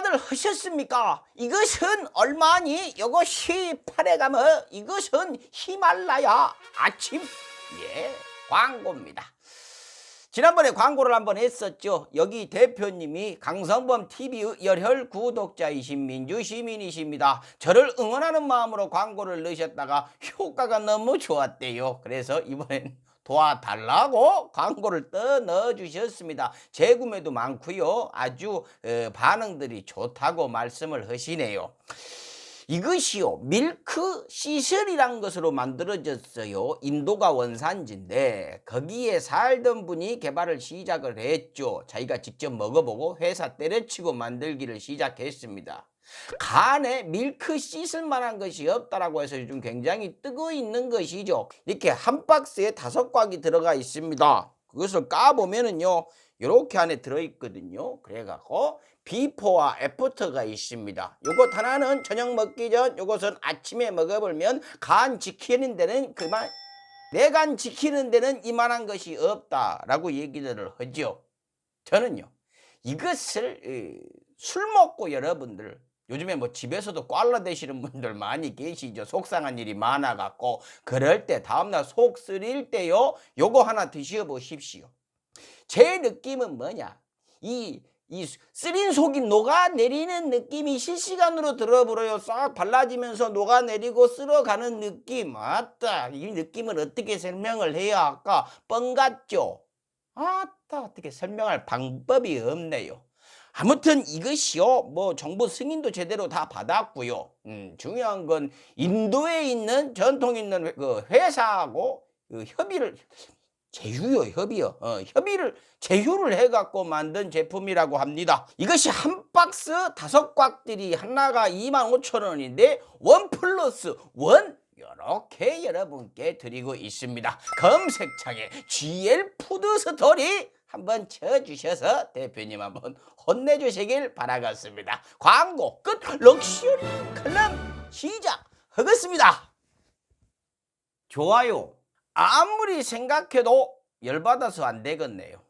얼마들 하셨습니까? 이것은 얼마니? 이것이 팔에 가면 이것은 히말라야 아침 광고입니다. 지난번에 광고를 한번 했었죠. 여기 대표님이 강성범 TV 열혈 구독자이신 민주시민이십니다. 저를 응원하는 마음으로 광고를 넣으셨다가 효과가 너무 좋았대요. 그래서 이번엔 도와달라고 광고를 또 넣어주셨습니다. 재구매도 많고요. 아주 반응들이 좋다고 말씀을 하시네요. 이것이요, 밀크 시슬이란 것으로 만들어졌어요. 인도가 원산지인데 거기에 살던 분이 개발을 시작을 했죠. 자기가 직접 먹어보고 회사 때려치고 만들기를 시작했습니다. 간에 밀크 씻을 만한 것이 없다라고 해서 요즘 굉장히 뜨고 있는 것이죠. 이렇게 한 박스에 5곽이 들어가 있습니다. 그것을 까보면은요, 이렇게 안에 들어있거든요. 그래갖고 비포와 애프터가 있습니다. 요것 하나는 저녁 먹기 전, 요것은 아침에 먹어보면 간 지키는 데는 그만, 내 간 지키는 데는 이만한 것이 없다라고 얘기들을 하죠. 저는요, 이것을 술 먹고 여러분들 요즘에 뭐 집에서도 꽐라 대시는 분들 많이 계시죠. 속상한 일이 많아갖고 그럴 때 다음날 속 쓰릴 때요, 요거 하나 드셔보십시오. 제 느낌은 뭐냐, 이 쓰린 속이 녹아내리는 느낌이 실시간으로 들어버려요. 싹 발라지면서 녹아내리고 쓸어가는 느낌. 맞다, 이 느낌을 어떻게 설명을 해야 할까? 뻥 같죠? 아따, 어떻게 설명할 방법이 없네요. 아무튼 이것이요, 뭐 정부 승인도 제대로 다 받았고요. 중요한 건 인도에 있는 전통 있는 그 회사하고 그 협의를, 제휴를 해갖고 만든 제품이라고 합니다. 이것이 한 박스 5곽들이 하나가 25,000원인데 1+1 이렇게 여러분께 드리고 있습니다. 검색창에 GL 푸드 스토리 한번 쳐주셔서 대표님 한번 혼내주시길 바라겠습니다. 광고 끝. 럭셔리 칼럼 시작하겠습니다. 좋아요. 아무리 생각해도 열받아서 안 되겠네요.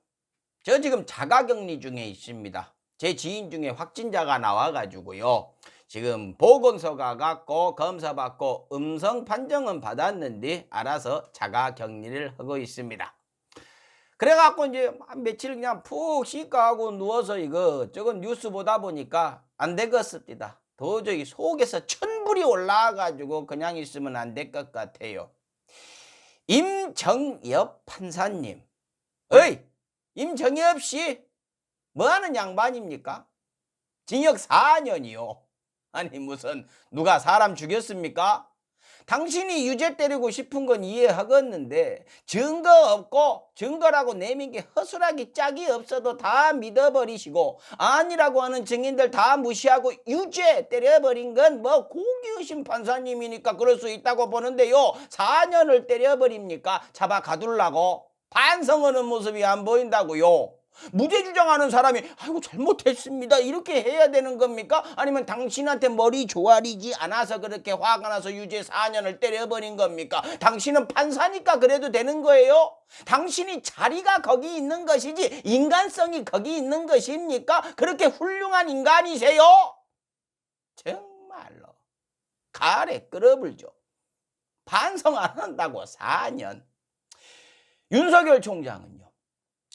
저 지금 자가격리 중에 있습니다. 제 지인 중에 확진자가 나와가지고요, 지금 보건소 가갖고 검사 받고 음성 판정은 받았는데 알아서 자가격리를 하고 있습니다. 그래갖고 이제 며칠 그냥 푹 씻고 누워서 이거 뉴스 보다 보니까 안 되겠습니다. 도저히 속에서 천불이 올라와가지고 그냥 있으면 안 될 것 같아요. 임정엽 판사님, 어이 임정엽 씨, 뭐하는 양반입니까? 징역 4년이요. 아니 무슨 누가 사람 죽였습니까? 당신이 유죄 때리고 싶은 건 이해하겠는데 증거 없고 증거라고 내민 게 허술하기 짝이 없어도 다 믿어버리시고 아니라고 하는 증인들 다 무시하고 유죄 때려버린 건 뭐 고기의심 판사님이니까 그럴 수 있다고 보는데요, 4년을 때려버립니까? 잡아 가둘라고? 반성하는 모습이 안 보인다고요. 무죄 주장하는 사람이 아이고 잘못했습니다 이렇게 해야 되는 겁니까? 아니면 당신한테 머리 조아리지 않아서 그렇게 화가 나서 유죄 4년을 때려버린 겁니까? 당신은 판사니까 그래도 되는 거예요? 당신이 자리가 거기 있는 것이지 인간성이 거기 있는 것입니까? 그렇게 훌륭한 인간이세요? 정말로 가을에 끓어불죠. 반성 안 한다고 4년. 윤석열 총장은요,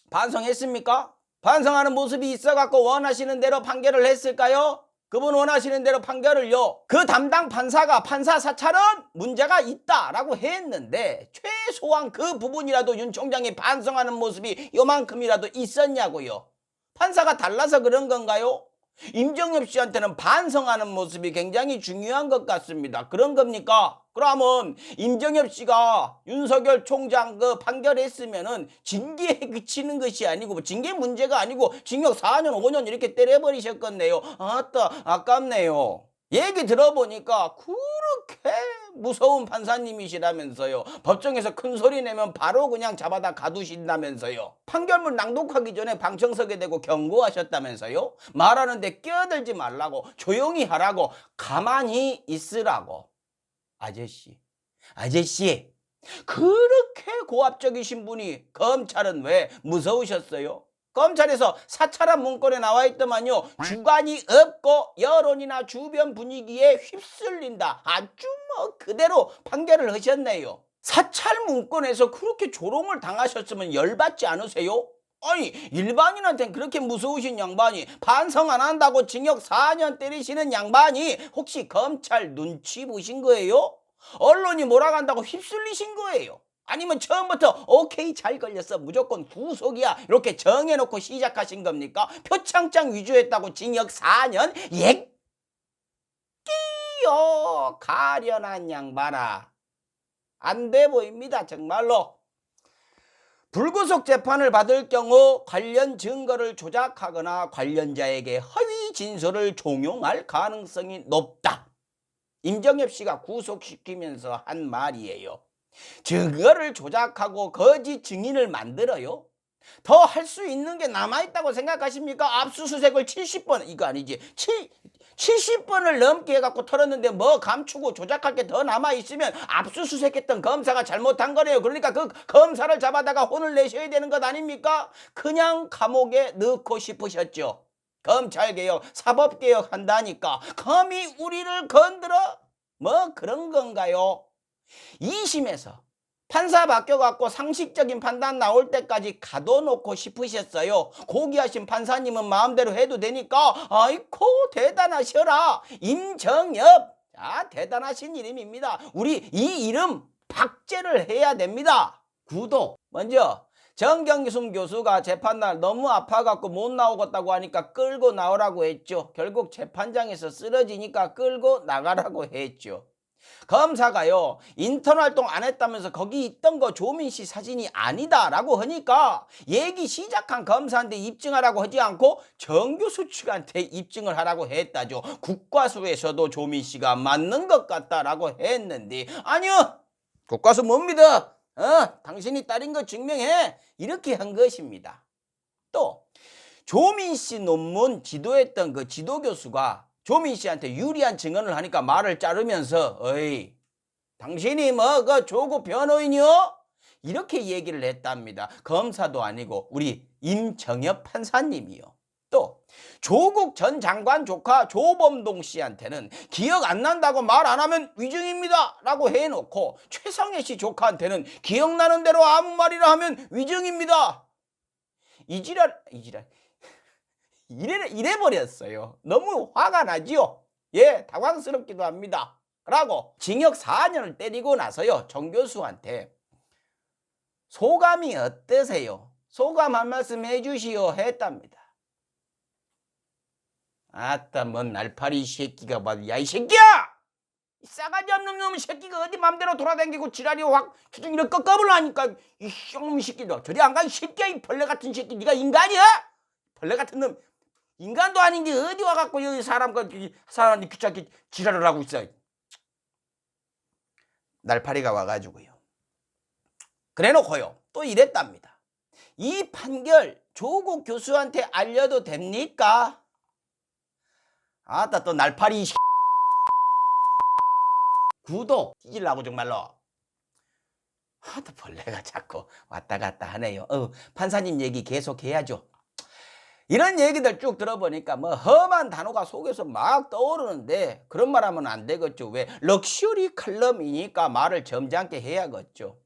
반성했습니까? 반성하는 모습이 있어갖고 원하시는 대로 판결을 했을까요? 그분 원하시는 대로 판결을요, 그 담당 판사가 판사 사찰은 문제가 있다라고 했는데 최소한 그 부분이라도 윤 총장이 반성하는 모습이 요만큼이라도 있었냐고요. 판사가 달라서 그런 건가요? 임정엽 씨한테는 반성하는 모습이 굉장히 중요한 것 같습니다. 그런 겁니까? 그러면 임정엽 씨가 윤석열 총장 그 판결했으면은 징계에 그치는 것이 아니고 징계 문제가 아니고 징역 4년 5년 이렇게 때려버리셨겠네요. 아따 아깝네요. 얘기 들어보니까 그렇게 무서운 판사님이시라면서요. 법정에서 큰 소리 내면 바로 그냥 잡아다 가두신다면서요. 판결문 낭독하기 전에 방청석에 대고 경고하셨다면서요. 말하는데 끼어들지 말라고, 조용히 하라고, 가만히 있으라고. 아저씨 그렇게 고압적이신 분이 검찰은 왜 무서우셨어요? 검찰에서 사찰한 문건에 나와 있더만요. 주관이 없고 여론이나 주변 분위기에 휩쓸린다. 아주 뭐 그대로 판결을 하셨네요. 사찰 문건에서 그렇게 조롱을 당하셨으면 열받지 않으세요? 아니 일반인한테는 그렇게 무서우신 양반이 반성 안 한다고 징역 4년 때리시는 양반이 혹시 검찰 눈치 보신 거예요? 언론이 몰아간다고 휩쓸리신 거예요? 아니면 처음부터 오케이 잘 걸렸어 무조건 구속이야 이렇게 정해놓고 시작하신 겁니까? 표창장 위조했다고 징역 4년? 예끼요 가련한 양반아 안 돼 보입니다 정말로. 불구속 재판을 받을 경우 관련 증거를 조작하거나 관련자에게 허위 진술을 종용할 가능성이 높다. 임정엽 씨가 구속시키면서 한 말이에요. 증거를 조작하고 거짓 증인을 만들어요? 더 할 수 있는 게 남아있다고 생각하십니까? 압수수색을 70번 이거 아니지 70번을 넘게 해갖고 털었는데 뭐 감추고 조작할 게 더 남아있으면 압수수색했던 검사가 잘못한 거래요. 그러니까 그 검사를 잡아다가 혼을 내셔야 되는 것 아닙니까? 그냥 감옥에 넣고 싶으셨죠. 검찰개혁 사법개혁 한다니까 감히 우리를 건드려? 뭐 그런 건가요? 2심에서 판사 바뀌어갖고 상식적인 판단 나올 때까지 가둬놓고 싶으셨어요. 고귀하신 판사님은 마음대로 해도 되니까 아이고 대단하셔라 임정엽. 자 대단하신 이름입니다. 우리 이 이름 박제를 해야 됩니다. 구독 먼저 정경심 교수가 재판날 너무 아파갖고 못 나오겠다고 하니까 끌고 나오라고 했죠. 결국 재판장에서 쓰러지니까 끌고 나가라고 했죠. 검사가요 인턴 활동 안 했다면서 거기 있던 거 조민 씨 사진이 아니다 라고 하니까 얘기 시작한 검사한테 입증하라고 하지 않고 정 교수 측한테 입증을 하라고 했다죠. 국과수에서도 조민 씨가 맞는 것 같다라고 했는데 아니요 국과수 못 믿어 당신이 딸인 거 증명해 이렇게 한 것입니다. 또 조민 씨 논문 지도했던 그 지도교수가 조민 씨한테 유리한 증언을 하니까 말을 자르면서 어이 당신이 뭐 그 조국 변호인이요? 이렇게 얘기를 했답니다. 검사도 아니고 우리 임정엽 판사님이요. 또 조국 전 장관 조카 조범동 씨한테는 기억 안 난다고 말 안 하면 위증입니다 라고 해놓고 최성애 씨 조카한테는 기억나는 대로 아무 말이나 하면 위증입니다. 이래버렸어요. 너무 화가 나지요. 예, 당황스럽기도 합니다. 라고 징역 4년을 때리고 나서요. 정 교수한테 소감이 어떠세요? 소감 한 말씀 해주시오 했답니다. 아따 뭔 날파리 새끼가 봐. 야 이 새끼야! 이 싸가지 없는 놈의 새끼가 어디 맘대로 돌아다니고 지랄이 확 주둥이를 꺾어버려 하니까 이 쌍놈 새끼도 저리 안 가 이 새끼야 이 벌레 같은 새끼. 네가 인간이야? 벌레 같은 놈 인간도 아닌 게 어디 와갖고 여기 사람이 귀찮게 지랄을 하고 있어. 날파리가 와가지고요. 그래놓고요. 또 이랬답니다. 이 판결 조국 교수한테 알려도 됩니까? 아따 또 날파리 구독 찢으려고 정말로. 또 벌레가 자꾸 왔다 갔다 하네요. 판사님 얘기 계속 해야죠. 이런 얘기들 쭉 들어보니까 뭐 험한 단어가 속에서 막 떠오르는데 그런 말 하면 안 되겠죠. 왜? 럭셔리 칼럼이니까 말을 점잖게 해야겠죠.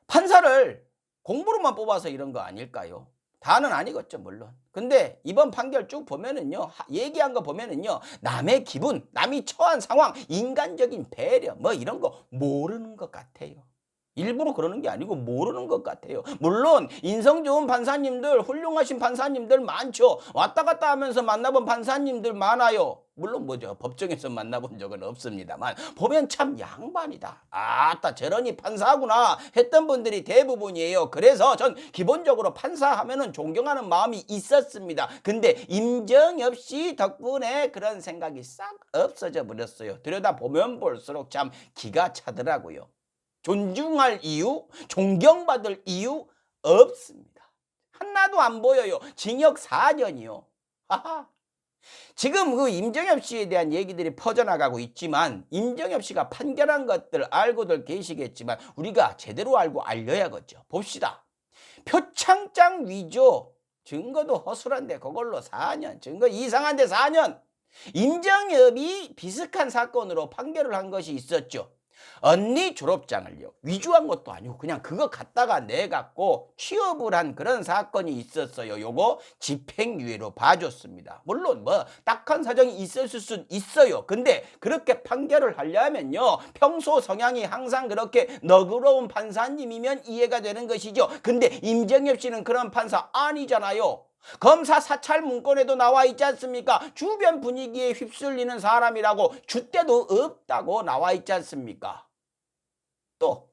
판사를 공부로만 뽑아서 이런 거 아닐까요? 다는 아니겠죠 물론. 근데 이번 판결 쭉 보면은요 얘기한 거 보면은요 남의 기분, 남이 처한 상황, 인간적인 배려 뭐 이런 거 모르는 것 같아요. 일부러 그러는 게 아니고 모르는 것 같아요. 물론 인성 좋은 판사님들 훌륭하신 판사님들 많죠. 왔다 갔다 하면서 만나본 판사님들 많아요. 물론 뭐죠 법정에서 만나본 적은 없습니다만 보면 참 양반이다. 아따 저러니 판사구나 했던 분들이 대부분이에요. 그래서 전 기본적으로 판사하면은 존경하는 마음이 있었습니다. 근데 임정엽 씨 덕분에 그런 생각이 싹 없어져 버렸어요. 들여다보면 볼수록 참 기가 차더라고요. 존중할 이유, 존경받을 이유 없습니다. 하나도 안 보여요. 징역 4년이요. 하하. 지금 그 임정엽 씨에 대한 얘기들이 퍼져나가고 있지만 임정엽 씨가 판결한 것들 알고들 계시겠지만 우리가 제대로 알고 알려야겠죠. 봅시다. 표창장 위조 증거도 허술한데 그걸로 4년, 증거 이상한데 4년. 임정엽이 비슷한 사건으로 판결을 한 것이 있었죠. 언니 졸업장을요 위조한 것도 아니고 그냥 그거 갖다가 내갖고 취업을 한 그런 사건이 있었어요. 요거 집행유예로 봐줬습니다. 물론 뭐 딱한 사정이 있었을 수 있어요. 근데 그렇게 판결을 하려면요 평소 성향이 항상 그렇게 너그러운 판사님이면 이해가 되는 것이죠. 근데 임정엽 씨는 그런 판사 아니잖아요. 검사 사찰 문건에도 나와 있지 않습니까? 주변 분위기에 휩쓸리는 사람이라고 줏대도 없다고 나와 있지 않습니까? 또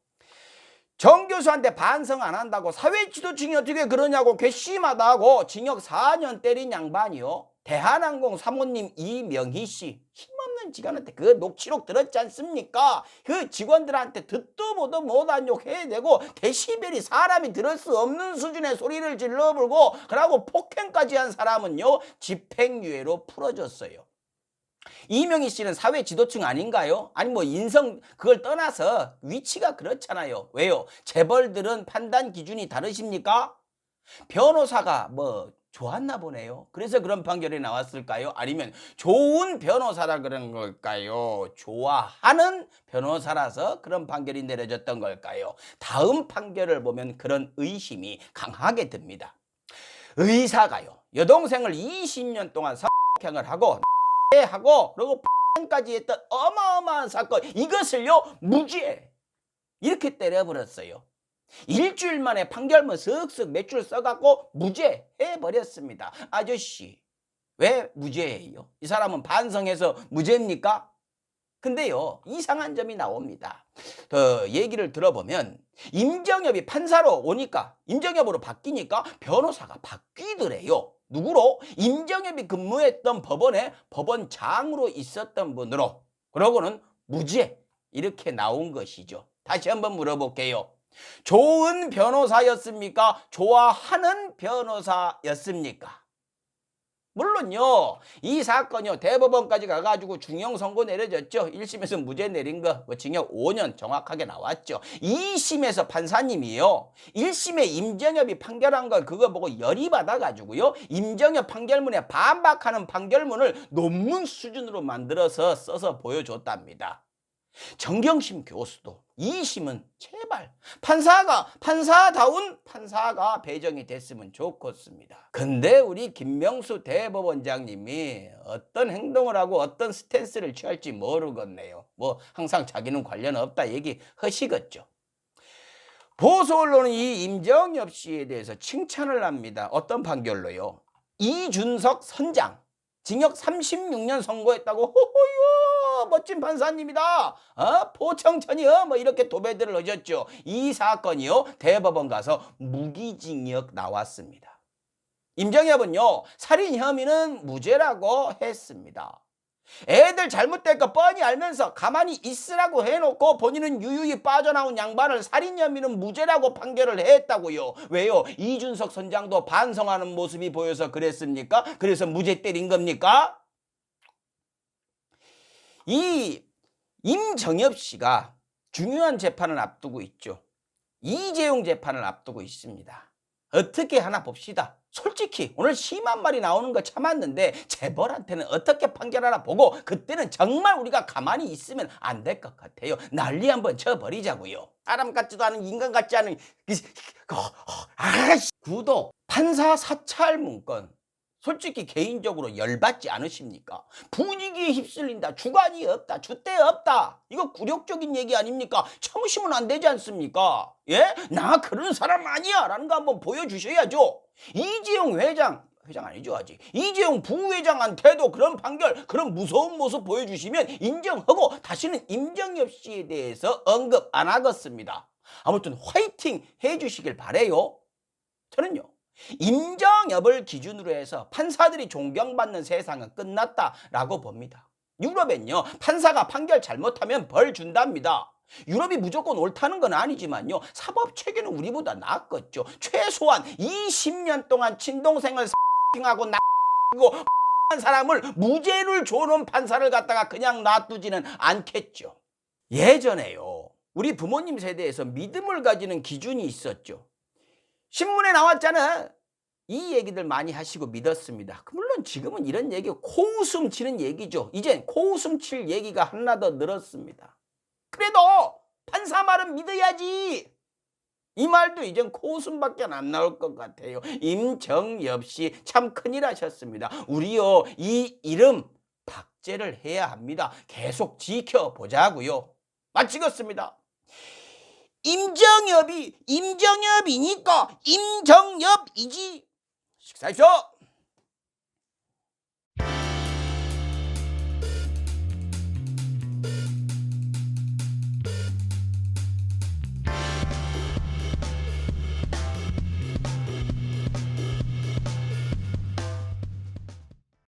정 교수한테 반성 안 한다고 사회지도층이 어떻게 그러냐고 괘씸하다고 징역 4년 때린 양반이요. 대한항공 사모님 이명희 씨 힘없는 직원한테 그 녹취록 들었지 않습니까? 그 직원들한테 듣도 보도 못한 욕 해대고 데시벨이 사람이 들을 수 없는 수준의 소리를 질러불고 그러고 폭행까지 한 사람은요 집행유예로 풀어줬어요. 이명희 씨는 사회 지도층 아닌가요? 아니 뭐 인성 그걸 떠나서 위치가 그렇잖아요. 왜요? 재벌들은 판단 기준이 다르십니까? 변호사가 뭐 좋았나 보네요. 그래서 그런 판결이 나왔을까요? 아니면 좋은 변호사라 그런 걸까요? 좋아하는 변호사라서 그런 판결이 내려졌던 걸까요? 다음 판결을 보면 그런 의심이 강하게 듭니다. 의사가요 여동생을 20년 동안 성폭행을 하고 그리고 까지 했던 어마어마한 사건 이것을요 무죄 이렇게 때려버렸어요. 일주일 만에 판결문 쓱쓱 몇 줄 써갖고 무죄 해버렸습니다. 아저씨 왜 무죄예요? 이 사람은 반성해서 무죄입니까? 근데요 이상한 점이 나옵니다. 얘기를 들어보면 임정엽이 판사로 오니까 임정엽으로 바뀌니까 변호사가 바뀌더래요. 누구로? 임정엽이 근무했던 법원에 법원장으로 있었던 분으로. 그러고는 무죄 이렇게 나온 것이죠. 다시 한번 물어볼게요. 좋은 변호사였습니까? 좋아하는 변호사였습니까? 물론요 이 사건이요 대법원까지 가가지고 중형 선고 내려졌죠. 1심에서 무죄 내린 거 뭐 징역 5년 정확하게 나왔죠. 2심에서 판사님이요 1심에 임정엽이 판결한 걸 그거 보고 열이 받아가지고요 임정엽 판결문에 반박하는 판결문을 논문 수준으로 만들어서 써서 보여줬답니다. 정경심 교수도 2심은 제발 판사다운 판사가 배정이 됐으면 좋겠습니다. 근데 우리 김명수 대법원장님이 어떤 행동을 하고 어떤 스탠스를 취할지 모르겠네요. 뭐 항상 자기는 관련 없다 얘기 하시겠죠. 보수 언론은 이 임정엽 씨에 대해서 칭찬을 합니다. 어떤 판결로요? 이준석 선장 징역 36년 선고했다고 호호요 멋진 판사님이다 포청천이요 뭐 이렇게 도배들을 하셨죠. 이 사건이요 대법원 가서 무기징역 나왔습니다. 임정엽은요 살인 혐의는 무죄라고 했습니다. 애들 잘못된 거 뻔히 알면서 가만히 있으라고 해놓고 본인은 유유히 빠져나온 양반을 살인 혐의는 무죄라고 판결을 했다고요. 왜요? 이준석 선장도 반성하는 모습이 보여서 그랬습니까? 그래서 무죄 때린 겁니까? 이 임정엽 씨가 중요한 재판을 앞두고 있죠. 이재용 재판을 앞두고 있습니다. 어떻게 하나 봅시다. 솔직히 오늘 심한 말이 나오는 거 참았는데 재벌한테는 어떻게 판결하나 보고 그때는 정말 우리가 가만히 있으면 안 될 것 같아요. 난리 한번 쳐버리자고요. 사람 같지도 않은 인간 같지 않은 구독 판사 사찰 문건 솔직히 개인적으로 열받지 않으십니까? 분위기에 휩쓸린다. 주관이 없다. 줏대 없다. 이거 굴욕적인 얘기 아닙니까? 참으시면 안 되지 않습니까? 예? 나 그런 사람 아니야 라는 거 한번 보여주셔야죠. 이재용 회장 아니죠 아직. 이재용 부회장한테도 그런 판결 그런 무서운 모습 보여주시면 인정하고 다시는 임정엽 씨에 대해서 언급 안 하겠습니다. 아무튼 화이팅 해주시길 바래요. 저는요. 임정엽을 기준으로 해서 판사들이 존경받는 세상은 끝났다라고 봅니다. 유럽엔요 판사가 판결 잘못하면 벌 준답니다. 유럽이 무조건 옳다는 건 아니지만요 사법체계는 우리보다 낫겠죠. 최소한 20년 동안 친동생을 하고 나고 한 사람을 무죄를 줘놓은 판사를 갖다가 그냥 놔두지는 않겠죠. 예전에요 우리 부모님 세대에서 믿음을 가지는 기준이 있었죠. 신문에 나왔잖아. 이 얘기들 많이 하시고 믿었습니다. 물론 지금은 이런 얘기 코웃음 치는 얘기죠. 이젠 코웃음 칠 얘기가 하나 더 늘었습니다. 그래도 판사 말은 믿어야지. 이 말도 이젠 코웃음밖에 안 나올 것 같아요. 임정엽 씨 참 큰일 하셨습니다. 우리요 이 이름 박제를 해야 합니다. 계속 지켜보자고요. 마치겠습니다. 임정엽이 임정엽이니까 임정엽이지. 식사하십시오.